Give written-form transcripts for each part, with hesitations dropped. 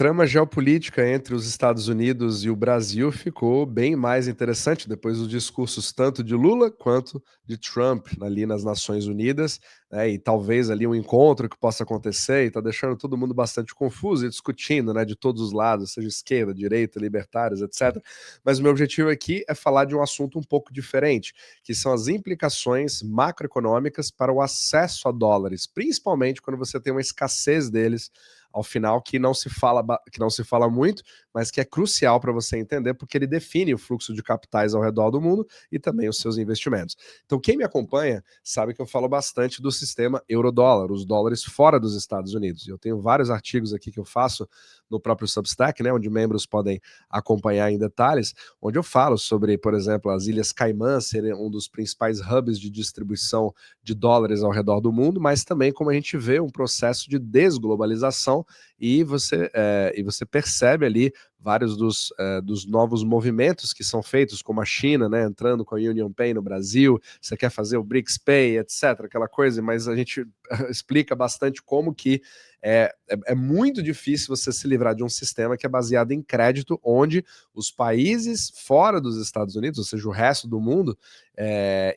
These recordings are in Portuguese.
trama geopolítica entre os Estados Unidos e o Brasil ficou bem mais interessante depois dos discursos tanto de Lula quanto de Trump ali nas Nações Unidas, né, e talvez ali um encontro que possa acontecer e está deixando todo mundo bastante confuso e discutindo, né, de todos os lados, seja esquerda, direita, libertários, etc. Mas o meu objetivo aqui é falar de um assunto um pouco diferente, que são as implicações macroeconômicas para o acesso a dólares, principalmente quando você tem uma escassez deles ao final que não se fala muito, mas que é crucial para você entender, porque ele define o fluxo de capitais ao redor do mundo e também os seus investimentos. Então, quem me acompanha sabe que eu falo bastante do sistema euro-dólar, os dólares fora dos Estados Unidos. Eu tenho vários artigos aqui que eu faço no próprio Substack, né, onde membros podem acompanhar em detalhes, onde eu falo sobre, por exemplo, as Ilhas Caimã serem um dos principais hubs de distribuição de dólares ao redor do mundo, mas também como a gente vê um processo de desglobalização e você percebe ali vários dos novos movimentos que são feitos, como a China, né, entrando com a Union Pay no Brasil, você quer fazer o BRICS Pay, etc., aquela coisa, mas a gente explica bastante como que é muito difícil você se livrar de um sistema que é baseado em crédito, onde os países fora dos Estados Unidos, ou seja, o resto do mundo,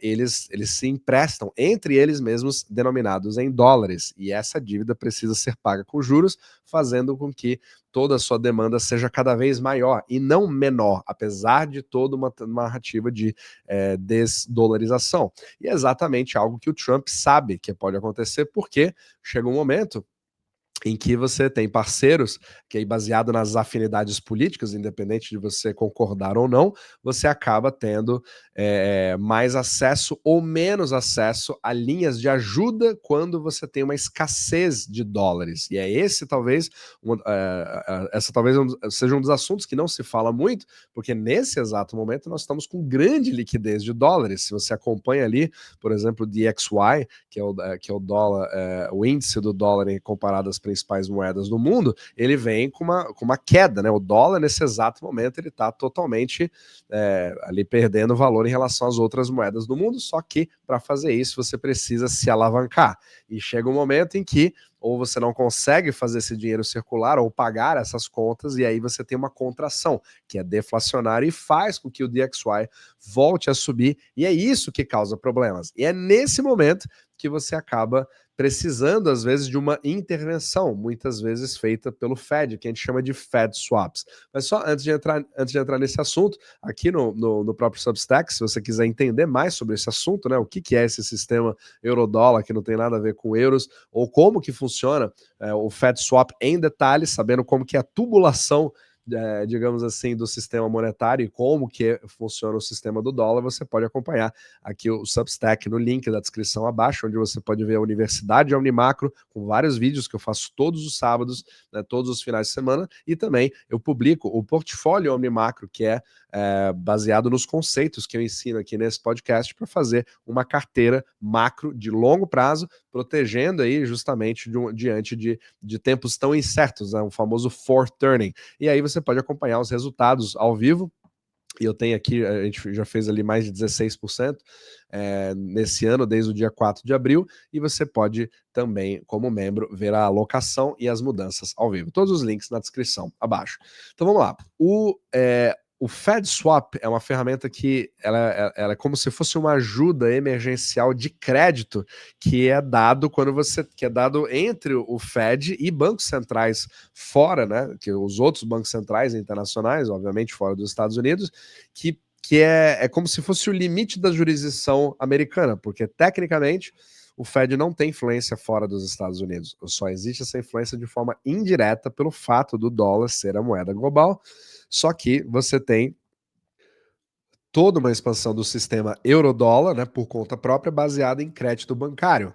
eles se emprestam entre eles mesmos denominados em dólares, e essa dívida precisa ser paga com juros, fazendo com que toda a sua demanda seja cada vez maior e não menor, apesar de toda uma narrativa de desdolarização. E é exatamente algo que o Trump sabe que pode acontecer, porque chega um momento em que você tem parceiros que aí baseado nas afinidades políticas, independente de você concordar ou não, você acaba tendo mais acesso ou menos acesso a linhas de ajuda quando você tem uma escassez de dólares. E é esse talvez, essa talvez seja um dos assuntos que não se fala muito, porque nesse exato momento nós estamos com grande liquidez de dólares. Se você acompanha ali, por exemplo, o DXY, que é o dólar, o índice do dólar comparado às principais moedas do mundo, ele vem com uma queda, né? O dólar, nesse exato momento, ele está totalmente ali perdendo valor em relação às outras moedas do mundo, só que para fazer isso você precisa se alavancar. E chega um momento em que ou você não consegue fazer esse dinheiro circular ou pagar essas contas, e aí você tem uma contração, que é deflacionária e faz com que o DXY volte a subir, e é isso que causa problemas. E é nesse momento que você acaba precisando, às vezes, de uma intervenção, muitas vezes feita pelo Fed, que a gente chama de Fed Swaps. Mas só antes de entrar nesse assunto, aqui no próprio Substack, se você quiser entender mais sobre esse assunto, né, o que é esse sistema euro-dólar, que não tem nada a ver com euros, ou como que funciona o Fed Swap em detalhes, sabendo como que é a tubulação digamos assim, do sistema monetário e como que funciona o sistema do dólar, você pode acompanhar aqui o Substack no link da descrição abaixo, onde você pode ver a Universidade Omnimacro, com vários vídeos que eu faço todos os sábados, né, todos os finais de semana, e também eu publico o Portfólio Omnimacro, que é baseado nos conceitos que eu ensino aqui nesse podcast para fazer uma carteira macro de longo prazo, protegendo aí justamente diante de tempos tão incertos, né, o famoso fourth turning. E aí você pode acompanhar os resultados ao vivo. E eu tenho aqui, a gente já fez ali mais de 16% nesse ano, desde o dia 4 de abril, e você pode também, como membro, ver a alocação e as mudanças ao vivo. Todos os links na descrição abaixo. Então vamos lá. O Fed Swap é uma ferramenta que ela é como se fosse uma ajuda emergencial de crédito que é dado que é dado entre o Fed e bancos centrais fora, né? Que os outros bancos centrais internacionais, obviamente fora dos Estados Unidos, que é como se fosse o limite da jurisdição americana, porque tecnicamente o Fed não tem influência fora dos Estados Unidos. Só existe essa influência de forma indireta pelo fato do dólar ser a moeda global. Só que você tem toda uma expansão do sistema euro-dólar, né, por conta própria, baseada em crédito bancário.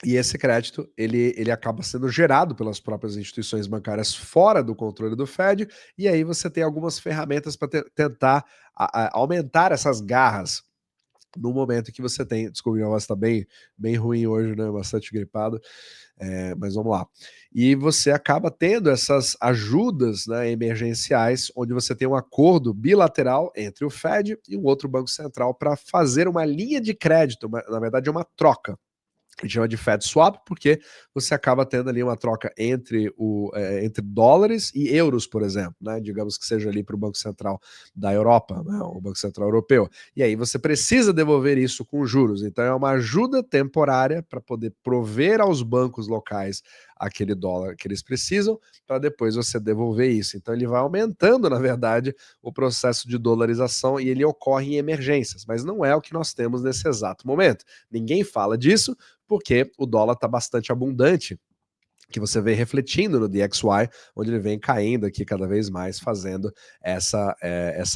E esse crédito, ele acaba sendo gerado pelas próprias instituições bancárias fora do controle do Fed, e aí você tem algumas ferramentas para tentar aumentar essas garras no momento que você tem. Desculpa, minha voz está bem ruim hoje, né? Bastante gripado. Mas vamos lá. E você acaba tendo essas ajudas, né, emergenciais, onde você tem um acordo bilateral entre o Fed e um outro banco central para fazer uma linha de crédito, na verdade, uma troca. A gente chama de Fed Swap, porque você acaba tendo ali uma troca entre dólares e euros, por exemplo, né? Digamos que seja ali para o Banco Central da Europa, né? O Banco Central Europeu. E aí você precisa devolver isso com juros. Então é uma ajuda temporária para poder prover aos bancos locais aquele dólar que eles precisam, para depois você devolver isso. Então ele vai aumentando, na verdade, o processo de dolarização e ele ocorre em emergências, mas não é o que nós temos nesse exato momento. Ninguém fala disso, porque o dólar está bastante abundante, que você vê refletindo no DXY, onde ele vem caindo aqui cada vez mais, fazendo essa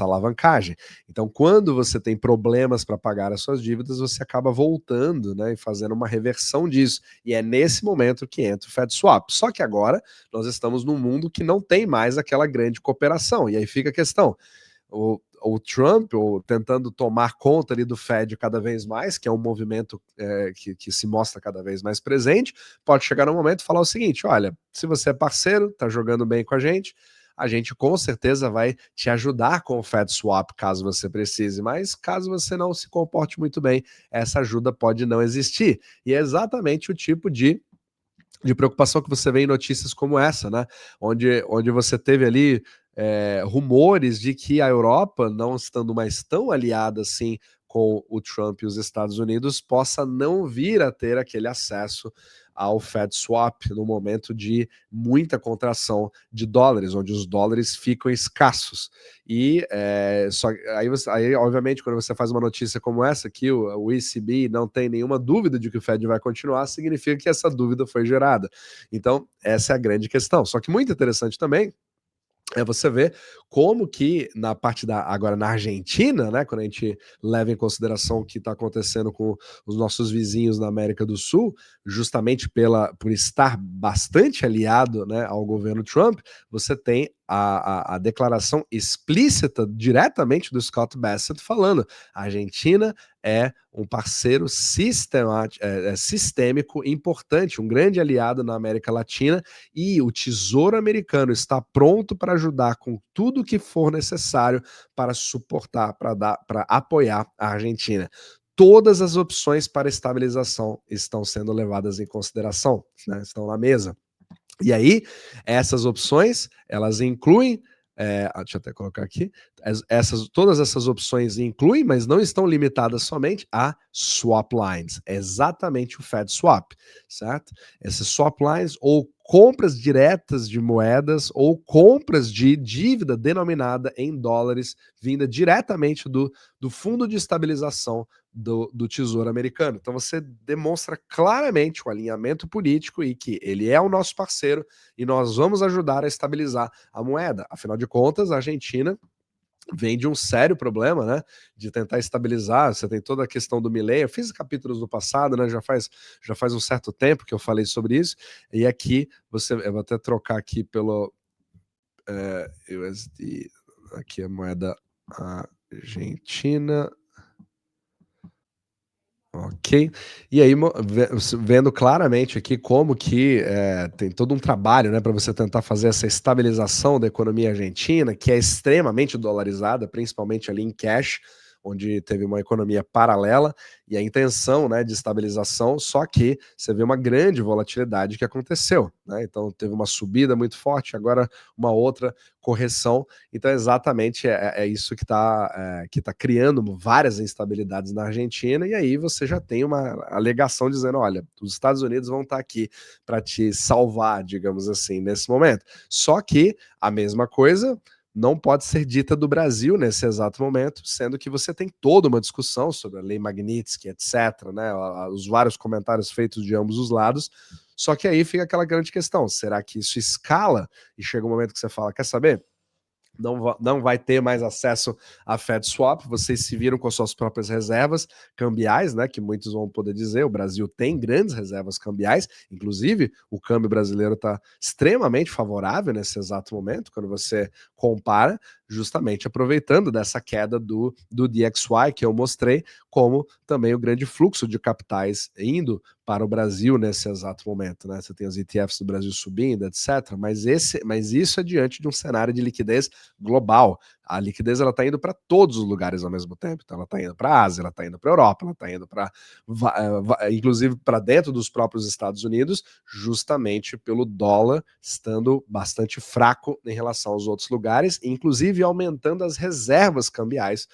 alavancagem. Então, quando você tem problemas para pagar as suas dívidas, você acaba voltando, né, e fazendo uma reversão disso. E é nesse momento que entra o Fed Swap. Só que agora nós estamos num mundo que não tem mais aquela grande cooperação. E aí fica a questão: o Trump, ou tentando tomar conta ali do Fed cada vez mais, que é um movimento que se mostra cada vez mais presente, pode chegar no momento e falar o seguinte: olha, se você é parceiro, tá jogando bem com a gente com certeza vai te ajudar com o Fed Swap caso você precise, mas caso você não se comporte muito bem, essa ajuda pode não existir. E é exatamente o tipo de preocupação que você vê em notícias como essa, né? Onde você teve ali rumores de que a Europa, não estando mais tão aliada assim com o Trump e os Estados Unidos, possa não vir a ter aquele acesso ao Fed Swap no momento de muita contração de dólares, onde os dólares ficam escassos. E aí, obviamente, quando você faz uma notícia como essa, que o ECB não tem nenhuma dúvida de que o Fed vai continuar, significa que essa dúvida foi gerada. Então, essa é a grande questão. Só que muito interessante também é você ver como que na parte agora na Argentina, né, quando a gente leva em consideração o que está acontecendo com os nossos vizinhos na América do Sul, justamente por estar bastante aliado, né, ao governo Trump, você tem a declaração explícita diretamente do Scott Bassett falando: a Argentina é um parceiro sistêmico importante, um grande aliado na América Latina, e o Tesouro Americano está pronto para ajudar com tudo que for necessário para suportar, para apoiar a Argentina. Todas as opções para estabilização estão sendo levadas em consideração, né, estão na mesa. E aí, essas opções, elas incluem, deixa eu até colocar aqui, todas essas opções incluem, mas não estão limitadas somente a swap lines, é exatamente o Fed Swap, certo? Essas swap lines ou compras diretas de moedas ou compras de dívida denominada em dólares, vinda diretamente do fundo de estabilização do Tesouro Americano. Então você demonstra claramente o alinhamento político e que ele é o nosso parceiro e nós vamos ajudar a estabilizar a moeda. Afinal de contas, a Argentina vem de um sério problema, né, de tentar estabilizar. Você tem toda a questão do Milei. Eu fiz capítulos no passado, né, já faz um certo tempo que eu falei sobre isso, e aqui eu vou até trocar aqui pelo USD, aqui a moeda argentina. Ok. E aí, vendo claramente aqui como que tem todo um trabalho, né, para você tentar fazer essa estabilização da economia argentina, que é extremamente dolarizada, principalmente ali em cash, onde teve uma economia paralela, e a intenção, né, de estabilização, só que você vê uma grande volatilidade que aconteceu, né? Então teve uma subida muito forte, agora uma outra correção. Então exatamente é isso que tá criando várias instabilidades na Argentina, e aí você já tem uma alegação dizendo: olha, os Estados Unidos vão estar aqui para te salvar, digamos assim, nesse momento. Só que a mesma coisa não pode ser dita do Brasil nesse exato momento, sendo que você tem toda uma discussão sobre a lei Magnitsky, etc., né, os vários comentários feitos de ambos os lados. Só que aí fica aquela grande questão: será que isso escala e chega um momento que você fala, quer saber? Não vai ter mais acesso a Fed Swap, vocês se viram com as suas próprias reservas cambiais, né, que muitos vão poder dizer, o Brasil tem grandes reservas cambiais, inclusive o câmbio brasileiro está extremamente favorável nesse exato momento, quando você compara, justamente aproveitando dessa queda do DXY que eu mostrei, como também o grande fluxo de capitais indo para o Brasil nesse exato momento, né? Você tem os ETFs do Brasil subindo, etc. Mas isso é diante de um cenário de liquidez global. A liquidez ela está indo para todos os lugares ao mesmo tempo. Então ela está indo para a Ásia, ela está indo para a Europa, ela está indo para, inclusive para dentro dos próprios Estados Unidos, justamente pelo dólar estando bastante fraco em relação aos outros lugares, inclusive aumentando as reservas cambiais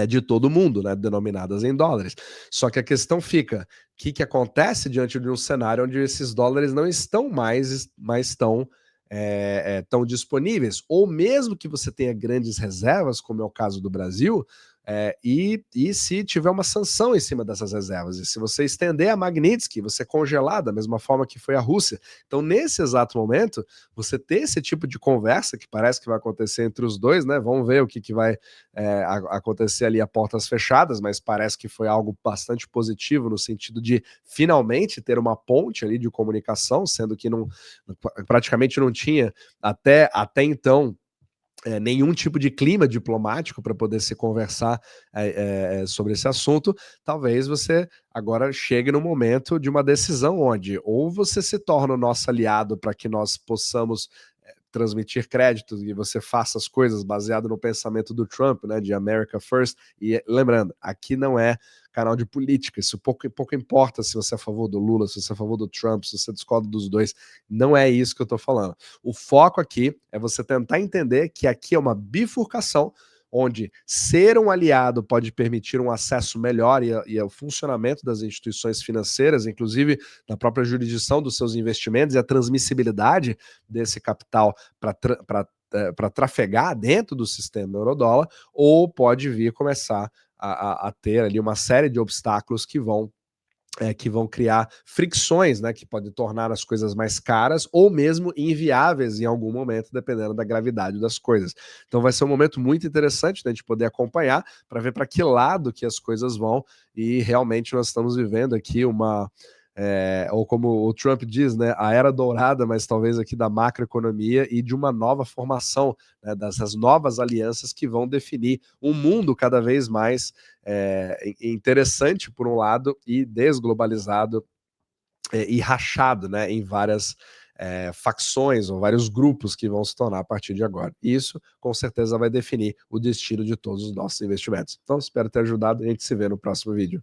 de todo mundo, né, denominadas em dólares. Só que a questão fica, o que acontece diante de um cenário onde esses dólares não estão mais tão disponíveis, ou mesmo que você tenha grandes reservas, como é o caso do Brasil, e se tiver uma sanção em cima dessas reservas, e se você estender a Magnitsky, você congelar da mesma forma que foi a Rússia. Então, nesse exato momento, você ter esse tipo de conversa, que parece que vai acontecer entre os dois, né? Vamos ver o que vai acontecer ali a portas fechadas, mas parece que foi algo bastante positivo no sentido de finalmente ter uma ponte ali de comunicação, sendo que praticamente não tinha até então nenhum tipo de clima diplomático para poder se conversar sobre esse assunto. Talvez você agora chegue no momento de uma decisão onde ou você se torna o nosso aliado para que nós possamos transmitir créditos e você faça as coisas baseado no pensamento do Trump, né, de America First. E lembrando, aqui não é canal de política, isso pouco importa se você é a favor do Lula, se você é a favor do Trump, se você discorda dos dois, não é isso que eu tô falando. O foco aqui é você tentar entender que aqui é uma bifurcação onde ser um aliado pode permitir um acesso melhor e ao funcionamento das instituições financeiras, inclusive da própria jurisdição dos seus investimentos e a transmissibilidade desse capital para trafegar dentro do sistema eurodólar, ou pode vir começar a ter ali uma série de obstáculos que vão criar fricções, né, que podem tornar as coisas mais caras ou mesmo inviáveis em algum momento, dependendo da gravidade das coisas. Então vai ser um momento muito interessante, né, de poder acompanhar para ver para que lado que as coisas vão, e realmente nós estamos vivendo aqui ou como o Trump diz, né, a era dourada, mas talvez aqui da macroeconomia e de uma nova formação, né, dessas novas alianças que vão definir um mundo cada vez mais interessante por um lado e desglobalizado e rachado, né, em várias facções ou vários grupos que vão se tornar a partir de agora. E isso, com certeza, vai definir o destino de todos os nossos investimentos. Então, espero ter ajudado e a gente se vê no próximo vídeo.